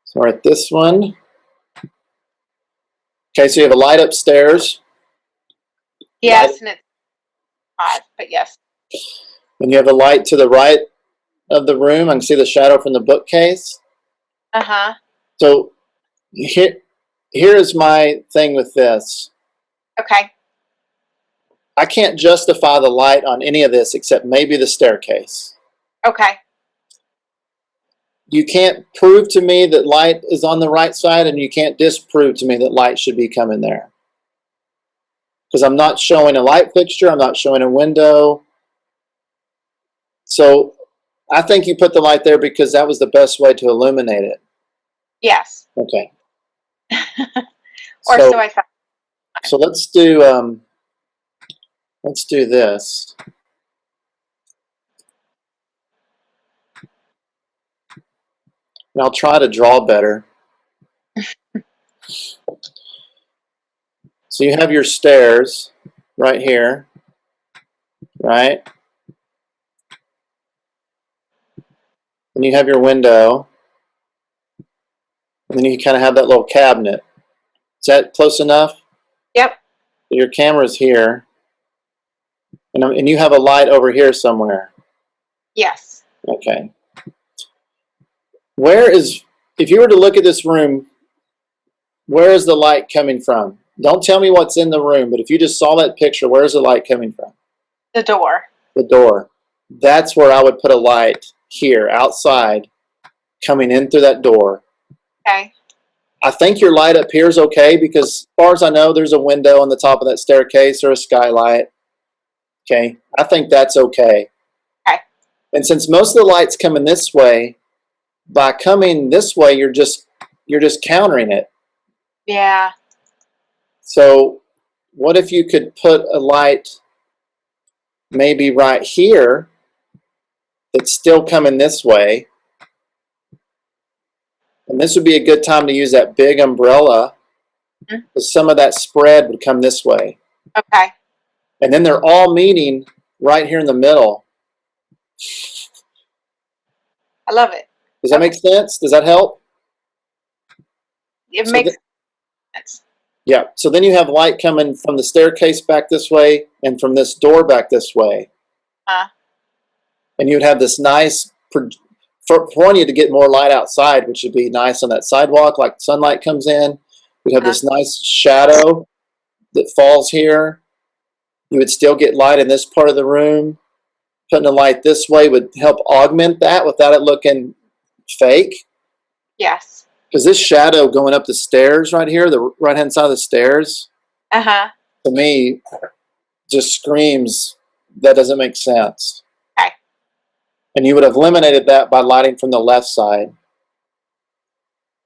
So we're at this one. Okay, so you have a light upstairs. Yes, and it's hot, but yes. And you have a light to the right of the room. I can see the shadow from the bookcase. Uh-huh. So here is my thing with this. Okay. I can't justify the light on any of this except maybe the staircase. Okay. You can't prove to me that light is on the right side, and you can't disprove to me that light should be coming there. Because I'm not showing a light fixture, I'm not showing a window. So I think you put the light there because that was the best way to illuminate it. Yes. Okay. Or so I thought. So let's do this. And I'll try to draw better. So you have your stairs right here, right? And you have your window. And then you kind of have that little cabinet. Is that close enough? Yep. Your camera's here. And you have a light over here somewhere. Yes. Okay. If you were to look at this room, where is the light coming from? Don't tell me what's in the room, but if you just saw that picture, where's the light coming from? The door. The door. That's where I would put a light here, outside, coming in through that door. Okay. I think your light up here is okay because, as far as I know, there's a window on the top of that staircase or a skylight. Okay. I think that's okay. Okay. And since most of the light's coming this way, by coming this way, you're just countering it. Yeah. So what if you could put a light maybe right here that's still coming this way? And this would be a good time to use that big umbrella, because some of that spread would come this way. Okay. And then they're all meeting right here in the middle. I love it. Does that make sense? Does that help? It makes sense. Yeah. So then you have light coming from the staircase back this way and from this door back this way. And you would have this nice, for one, you to get more light outside, which would be nice on that sidewalk, like sunlight comes in. You'd have this nice shadow that falls here. You would still get light in this part of the room. Putting a light this way would help augment that without it looking fake. Yes. Because this shadow going up the stairs right here, the right-hand side of the stairs, to me, just screams that doesn't make sense. Okay. And you would have eliminated that by lighting from the left side.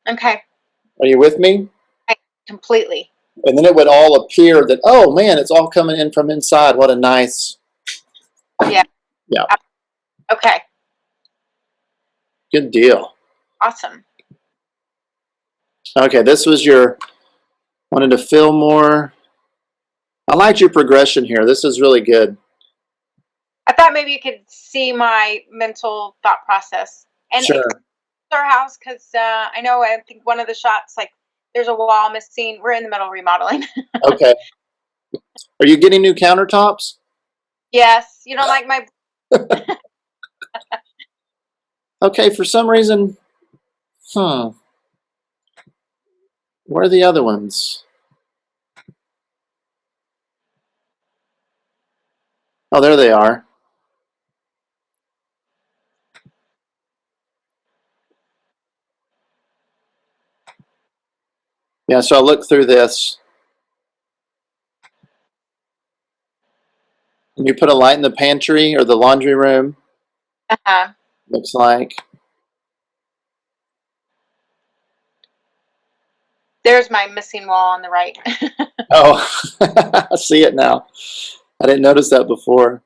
Okay. Are you with me? Completely. And then it would all appear that, oh man, it's all coming in from inside. What a nice. Yeah. Yeah. Okay. Good deal. Awesome. Okay, this was wanted to fill more. I liked your progression here. This is really good. I thought maybe you could see my mental thought process and Sure. our house because I think one of the shots, like, there's a wall missing. We're in the middle of remodeling. Okay. Are you getting new countertops? Yes, you don't like my. Okay, for some reason, where are the other ones? Oh, there they are. Yeah, so I look through this. And you put a light in the pantry or the laundry room, Uh-huh. looks like. There's my missing wall on the right. Oh, I see it now. I didn't notice that before.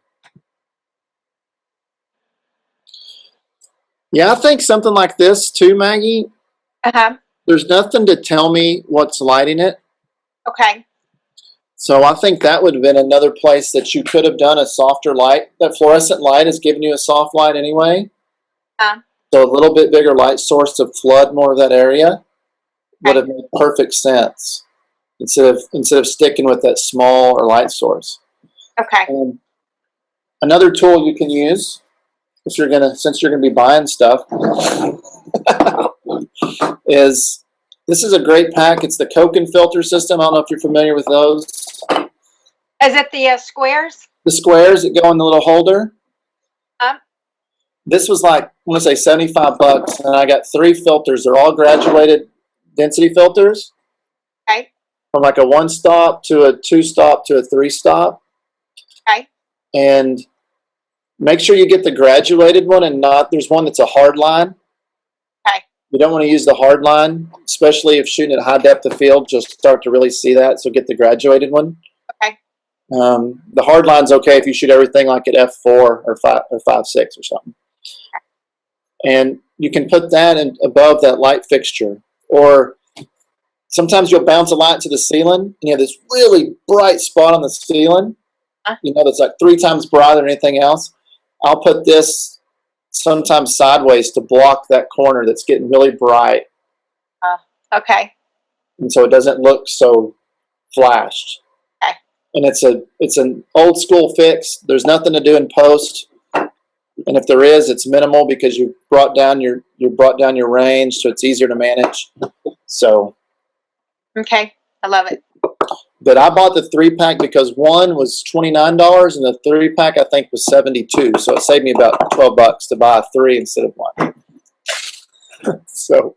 Yeah, I think something like this too, Maggie. Uh-huh. There's nothing to tell me what's lighting it. Okay. So I think that would have been another place that you could have done a softer light. That fluorescent light is giving you a soft light anyway. So a little bit bigger light source to flood more of that area would have made perfect sense instead of sticking with that small or light source. Okay. Another tool you can use since you're gonna be buying stuff is this is a great pack. It's the Koken filter system. I don't know if you're familiar with those. Is it the squares? The squares that go in the little holder. Um. This was like, I want to say $75, and I got 3 filters. They're all graduated density filters. Okay. From like a 1-stop to a 2-stop to a 3-stop. Okay. And make sure you get the graduated one and not, there's one that's a hard line. Okay. You don't want to use the hard line, especially if shooting at high depth of field, you'll start to really see that. So get the graduated one. Okay. The hard line's okay if you shoot everything like at f4 or 5.6 or something. And you can put that above that light fixture. Or sometimes you'll bounce a light to the ceiling and you have this really bright spot on the ceiling. That's like 3 times brighter than anything else. I'll put this sometimes sideways to block that corner that's getting really bright. Okay. And so it doesn't look so flashed. Okay. And it's an old school fix. There's nothing to do in post. And if there is, it's minimal because you brought down your range, so it's easier to manage. So. Okay. I love it. But I bought the 3-pack because one was $29 and the 3-pack I think was $72. So it saved me about $12 to buy 3 instead of 1. So,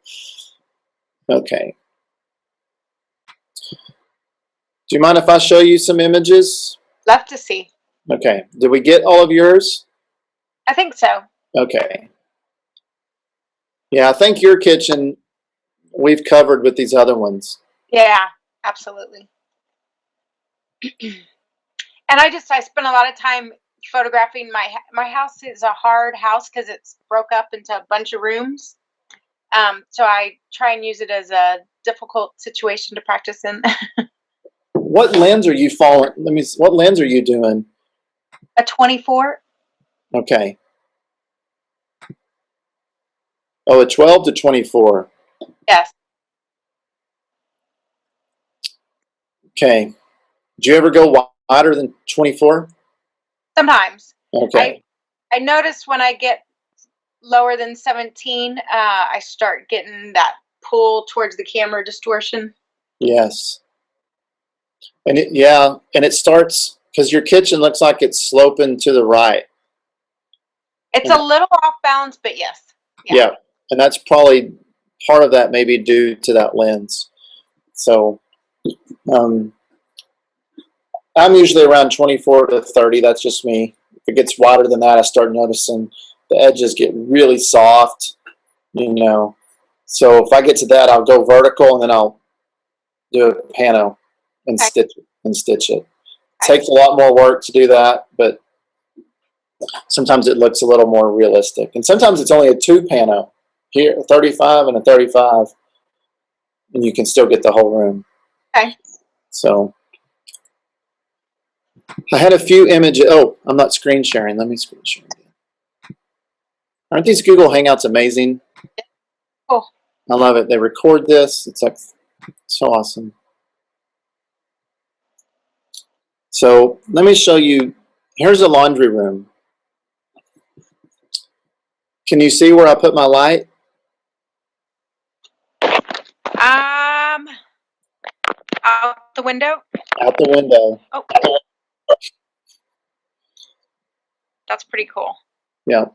okay. Do you mind if I show you some images? Love to see. Okay. Did we get all of yours? I think so. Okay. Yeah, I think your kitchen we've covered with these other ones. Yeah, absolutely. And I spend a lot of time photographing my house is a hard house because it's broke up into a bunch of rooms. So I try and use it as a difficult situation to practice in. What lens are you following? What lens are you doing? A 24. Okay. Oh, a 12 to 24. Yes. Okay. Do you ever go wider than 24? Sometimes. Okay. I notice when I get lower than 17, I start getting that pull towards the camera distortion. Yes. And it starts because your kitchen looks like it's sloping to the right. It's a little off balance, but yes. Yeah. And that's probably part of that maybe due to that lens. So I'm usually around 24 to 30. That's just me. If it gets wider than that, I start noticing the edges get really soft, So if I get to that, I'll go vertical and then I'll do a pano and stitch it. It takes a lot more work to do that, but sometimes it looks a little more realistic. And sometimes it's only a 2 pano here, a 35 and a 35, and you can still get the whole room. Okay. So, I had a few images. Oh, I'm not screen sharing. Let me screen share again. Aren't these Google Hangouts amazing? Cool. I love it. They record this. It's like so awesome. So let me show you. Here's a laundry room. Can you see where I put my light? Out the window. Out the window. Oh, that's pretty cool. Yeah.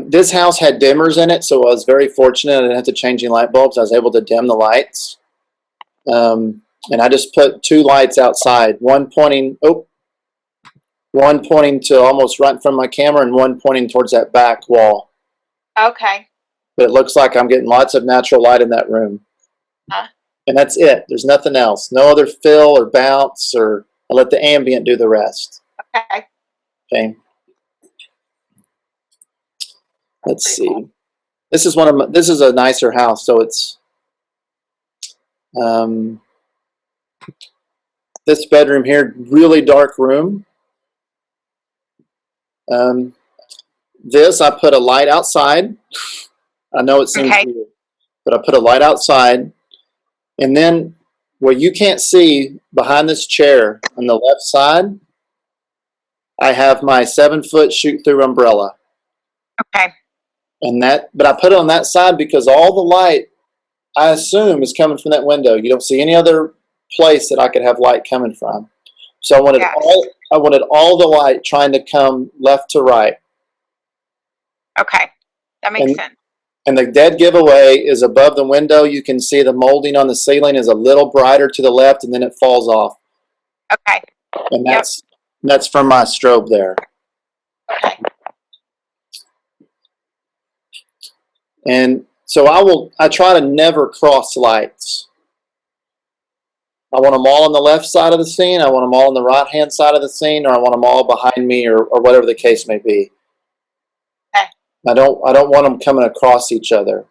This house had dimmers in it, so I was very fortunate. I didn't have to change any light bulbs. I was able to dim the lights. And I just put 2 lights outside, one pointing to almost right in front of my camera and one pointing towards that back wall. Okay. But it looks like I'm getting lots of natural light in that room. And that's it. There's nothing else. No other fill or bounce, or I let the ambient do the rest. Okay. Okay. Let's see. Cool. This is this is a nicer house, so it's this bedroom here, really dark room. This I put a light outside. I know it seems weird, but I put a light outside, and then where you can't see behind this chair on the left side, I have my 7-foot shoot-through umbrella. Okay. And but I put it on that side because all the light, I assume, is coming from that window. You don't see any other place that I could have light coming from. So I wanted all the light trying to come left to right. Okay, that makes sense. And the dead giveaway is above the window. You can see the molding on the ceiling is a little brighter to the left, and then it falls off. Okay. And that's from my strobe there. Okay. And so I try to never cross lights. I want them all on the left side of the scene, I want them all on the right-hand side of the scene, or I want them all behind me, or whatever the case may be. Okay. I don't want them coming across each other.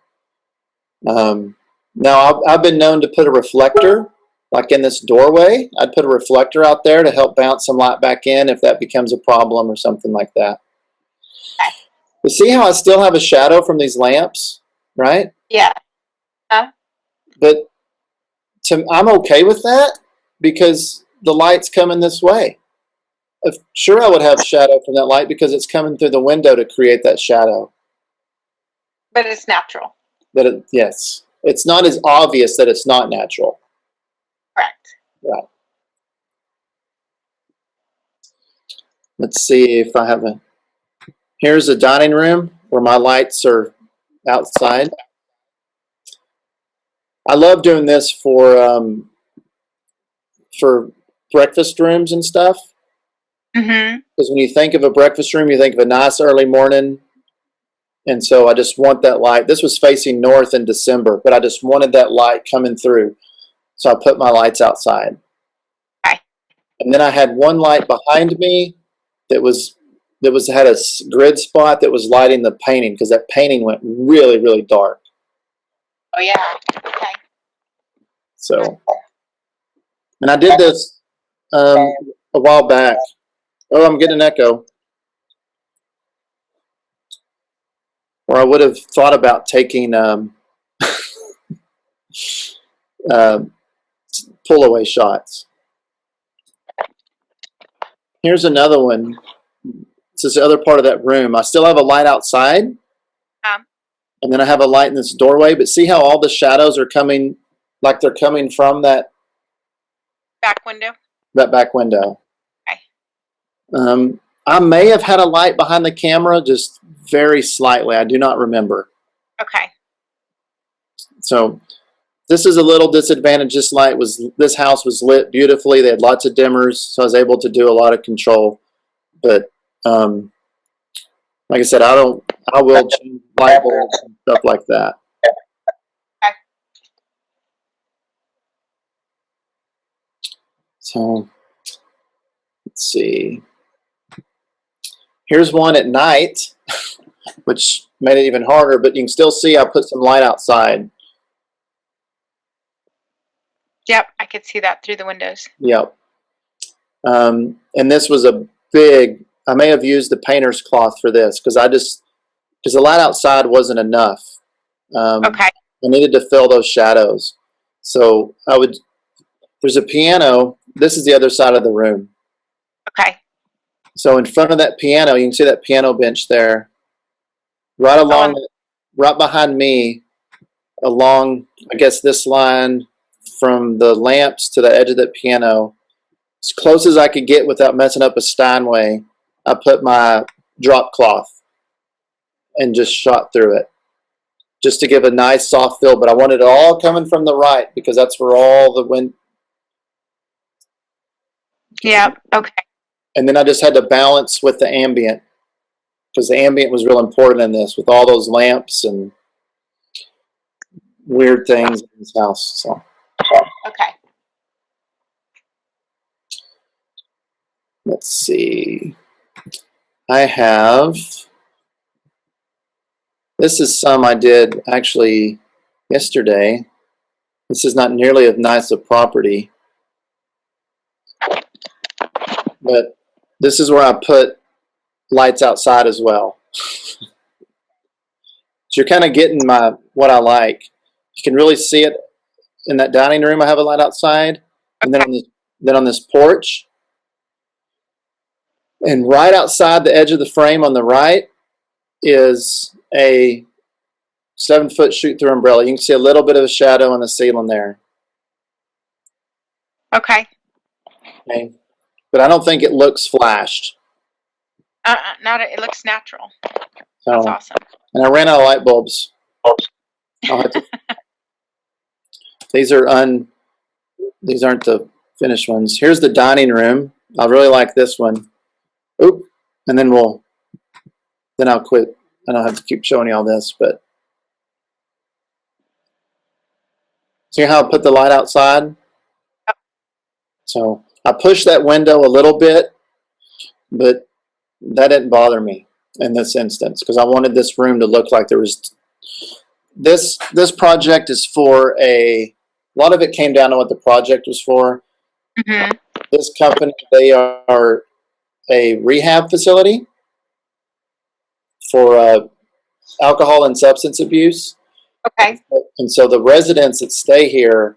Now, I've been known to put a reflector, like in this doorway. I'd put a reflector out there to help bounce some light back in if that becomes a problem or something like that. Okay. But see how I still have a shadow from these lamps, right? Yeah. But I'm okay with that because the light's coming this way. Sure, I would have shadow from that light because it's coming through the window to create that shadow. But it's natural. Yes. It's not as obvious that it's not natural. Correct. Right. Let's see if I have here's a dining room where my lights are outside. I love doing this for breakfast rooms and stuff. Mm-hmm. Because when you think of a breakfast room, you think of a nice early morning. And so I just want that light. This was facing north in December, but I just wanted that light coming through. So I put my lights outside. Okay. And then I had one light behind me that had a grid spot that was lighting the painting because that painting went really, really dark. Oh, yeah. Okay. So, and I did this a while back. Oh, I'm getting an echo. Or I would have thought about taking pull-away shots. Here's another one. This is the other part of that room. I still have a light outside. And then I have a light in this doorway. But see how all the shadows are coming, like they're coming from that back window? That back window. Okay. I may have had a light behind the camera, just very slightly. I do not remember. Okay. So this is a little disadvantage. This house was lit beautifully. They had lots of dimmers, so I was able to do a lot of control. But like I said, I will change light bulbs and stuff like that. Okay. So let's see. Here's one at night, which made it even harder, but you can still see I put some light outside. Yep, I could see that through the windows. Yep. And this was a big, I may have used the painter's cloth for this because the light outside wasn't enough. Okay. I needed to fill those shadows. So there's a piano. This is the other side of the room. Okay. So in front of that piano, you can see that piano bench there. Right behind me, along, I guess, this line from the lamps to the edge of that piano, as close as I could get without messing up a Steinway, I put my drop cloth and just shot through it, just to give a nice soft fill. But I wanted it all coming from the right because that's where all the wind. Yeah. Okay. And then I just had to balance with the ambient because the ambient was real important in this with all those lamps and weird things in this house. So. Okay. Let's see. This is some I did actually yesterday. This is not nearly as nice a property, but this is where I put lights outside as well. So you're kind of getting what I like. You can really see it in that dining room. I have a light outside, and then on this porch, and right outside the edge of the frame on the right is a 7-foot shoot-through umbrella. You can see a little bit of a shadow on the ceiling there. Okay. Okay. But I don't think it looks flashed. It looks natural. So, That's awesome. And I ran out of light bulbs. These aren't the finished ones. Here's the dining room. I really like this one. Oop. And then I'll quit. I don't have to keep showing you all this, but see how I put the light outside? So I pushed that window a little bit, but that didn't bother me in this instance because I wanted this room to look like there was. This project is for a lot of it came down to what the project was for. Mm-hmm. This company, they are a rehab facility for alcohol and substance abuse. Okay. And so the residents that stay here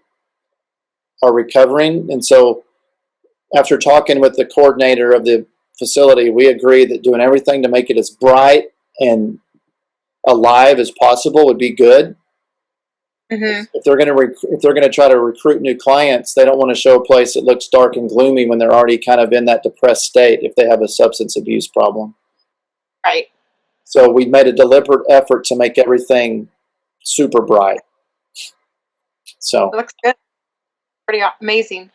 are recovering. And so after talking with the coordinator of the facility, we agreed that doing everything to make it as bright and alive as possible would be good. Mm-hmm. If they're going to try to recruit new clients, they don't want to show a place that looks dark and gloomy when they're already kind of in that depressed state if they have a substance abuse problem. Right. So we made a deliberate effort to make everything super bright. So It looks good. Pretty amazing.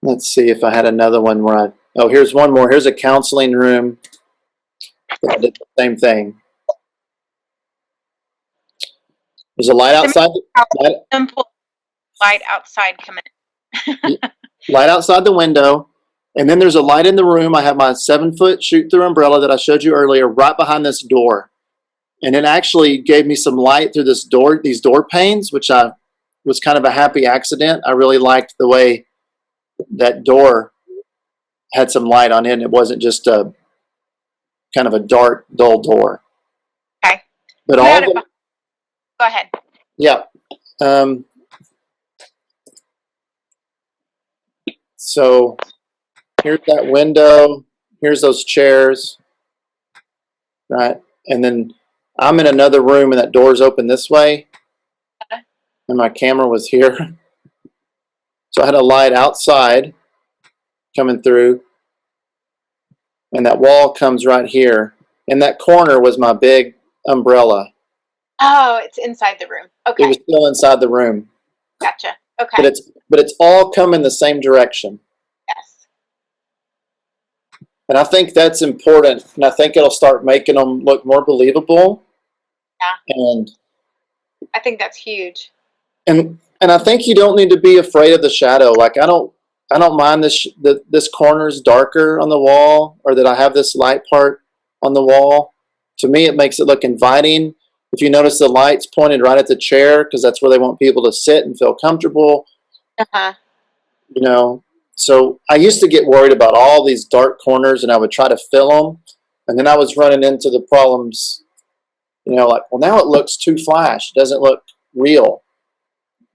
let's see if I had another one where here's one more. Here's a counseling room. I did the same thing. There's a light outside. Simple light outside coming in. Light outside the window. And then there's a light in the room. I have my 7-foot shoot-through umbrella that I showed you earlier right behind this door. And it actually gave me some light through these door panes, which was kind of a happy accident. I really liked the way that door had some light on it. And it wasn't just a kind of a dark, dull door. Okay. But go ahead. Yeah. So here's that window. Here's those chairs. Right. And then I'm in another room and that door's open this way. And my camera was here. So I had a light outside coming through. And that wall comes right here. And that corner was my big umbrella. Oh, it's inside the room. Okay. It was still inside the room. Gotcha. Okay. But it's all coming the same direction. Yes. And I think that's important. And I think it'll start making them look more believable. Yeah. And I think that's huge. And I think you don't need to be afraid of the shadow. Like I don't mind this corner's darker on the wall, or that I have this light part on the wall. To me, it makes it look inviting. If you notice the light's pointed right at the chair because that's where they want people to sit and feel comfortable. Uh-huh. You know, So I used to get worried about all these dark corners, and I would try to fill them, and then I was running into the problems, like, well, now it looks too flash. It doesn't look real.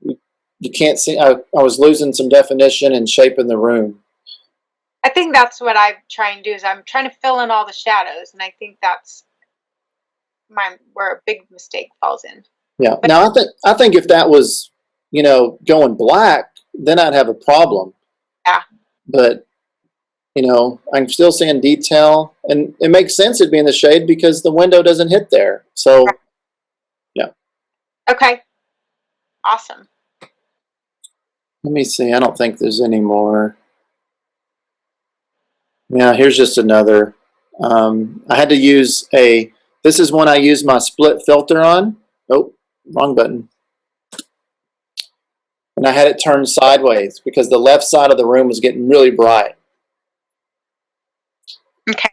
You can't see. I was losing some definition and shape in the room. I think that's what I try and do is I'm trying to fill in all the shadows, and I think that's where a big mistake falls in. Yeah. But now I think if that was, going black, then I'd have a problem. Yeah. But I'm still seeing detail, and it makes sense it'd be in the shade because the window doesn't hit there. So, yeah. Okay. Awesome. Let me see. I don't think there's any more. Yeah, here's just another. I had to use this is when I use my split filter on. Oh, wrong button. And I had it turned sideways because the left side of the room was getting really bright. Okay.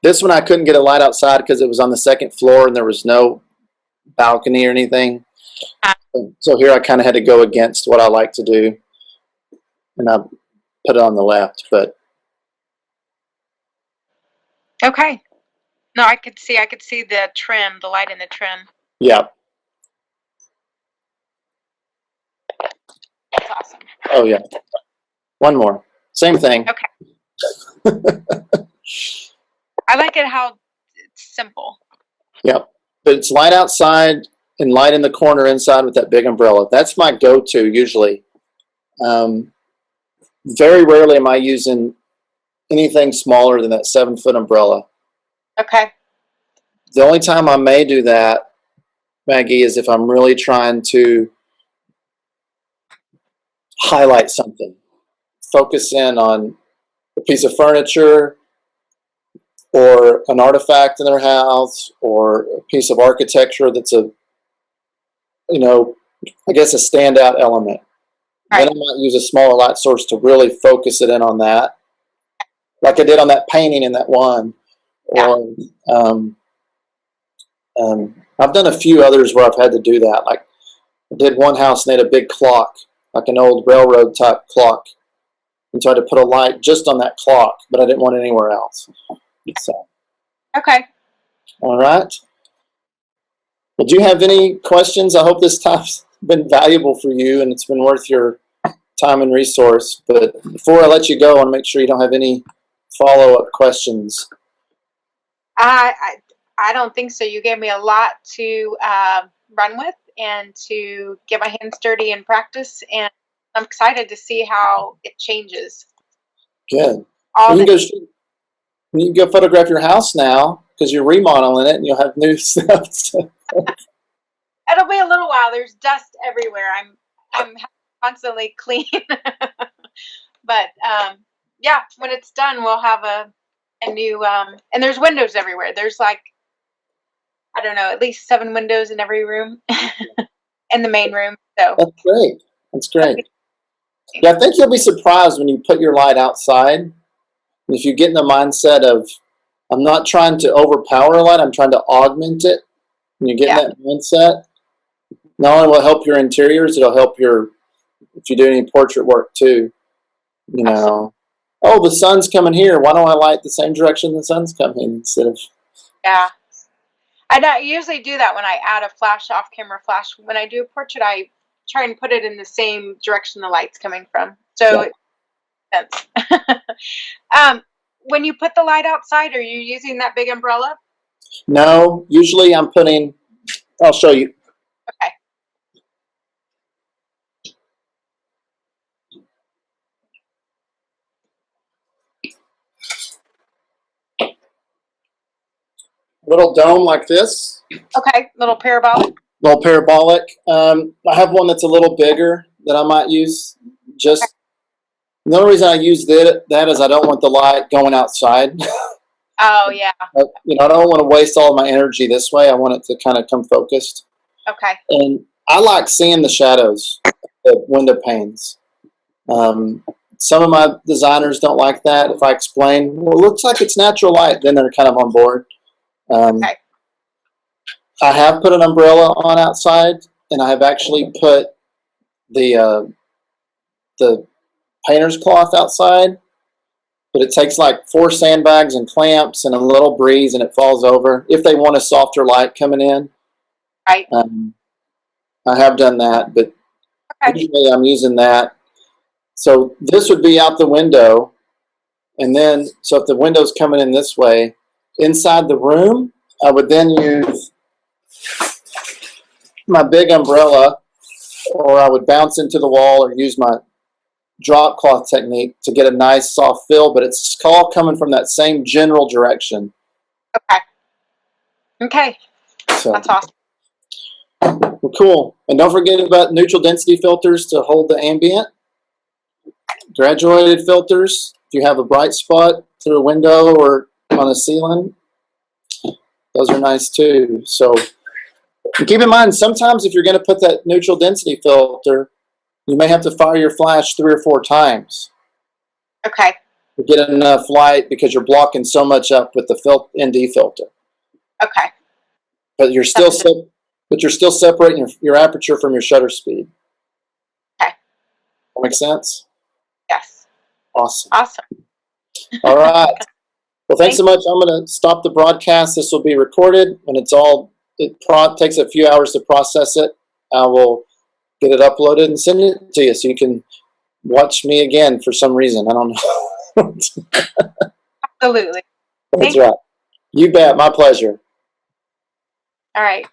This one I couldn't get a light outside because it was on the second floor and there was no balcony or anything. So here I kind of had to go against what I like to do. And I put it on the left, but. Okay. No, I could see the trim, the light in the trim. Yeah. That's awesome. Oh, yeah. One more. Same thing. Okay. I like it how it's simple. Yep. But it's light outside and light in the corner inside with that big umbrella. That's my go-to usually. Very rarely am I using anything smaller than that 7-foot umbrella. Okay. The only time I may do that, Maggie, is if I'm really trying to highlight something. Focus in on a piece of furniture or an artifact in their house or a piece of architecture that's a standout element. Right. Then I might use a smaller light source to really focus it in on that, like I did on that painting in that one. Yeah. Or I've done a few others where I've had to do that. Like I did one house and they had a big clock, like an old railroad type clock, and so I had to put a light just on that clock, but I didn't want it anywhere else. So. Okay. All right. Well, do you have any questions? I hope this time's been valuable for you and it's been worth your time and resource. But before I let you go, I want to make sure you don't have any follow-up questions. I don't think so. You gave me a lot to run with and to get my hands dirty in practice, and I'm excited to see how it changes. Good. You can go photograph your house now because you're remodeling it and you'll have new stuff. It'll be a little while. There's dust everywhere. I'm constantly clean. But yeah, when it's done, we'll have a new and there's windows everywhere. There's like, I don't know, at least 7 windows in every room in the main room. So that's great. That's great. Yeah, I think you'll be surprised when you put your light outside. And if you get in the mindset of, I'm not trying to overpower a light, I'm trying to augment it. When you get in that mindset, not only will it help your interiors, it'll help if you do any portrait work too. Oh, the sun's coming here. Why don't I light the same direction the sun's coming instead of... Yeah. I usually do that when I add a flash, off-camera flash. When I do a portrait, I try and put it in the same direction the light's coming from. So it makes sense. When you put the light outside, are you using that big umbrella? No, usually I'm putting... I'll show you. Okay. Little dome like this. Okay, little parabolic. Little parabolic. I have one that's a little bigger that I might use. Just the only reason I use that is I don't want the light going outside. Oh yeah. I don't want to waste all of my energy this way. I want it to kind of come focused. Okay. And I like seeing the shadows, the window panes. Some of my designers don't like that. If I explain, well, it looks like it's natural light, then they're kind of on board. Okay. I have put an umbrella on outside, and I have actually put the painter's cloth outside, but it takes like 4 sandbags and clamps and a little breeze and it falls over if they want a softer light coming in. Right. I have done that, but Okay. usually I'm using that. So this would be out the window. And then, so if the window's coming in this way, inside the room, I would then use my big umbrella, or I would bounce into the wall or use my drop cloth technique to get a nice soft fill, but it's all coming from that same general direction. Okay. Okay. So That's awesome. well, cool. And don't forget about neutral density filters to hold the ambient. Graduated filters, if you have a bright spot through a window or on a ceiling, those are nice too. So keep in mind, sometimes if you're going to put that neutral density filter, you may have to fire your flash 3 or 4 times Okay. to get enough light because you're blocking so much up with the ND filter. Okay. But you're still separating your aperture from your shutter speed. Okay. That makes sense? Yes. Awesome. Awesome. All right. Well, thanks so much. I'm going to stop the broadcast. This will be recorded. When it's all, it takes a few hours to process it. I will get it uploaded and send it to you so you can watch me again for some reason. I don't know. Absolutely. That's right. You bet. My pleasure. All right.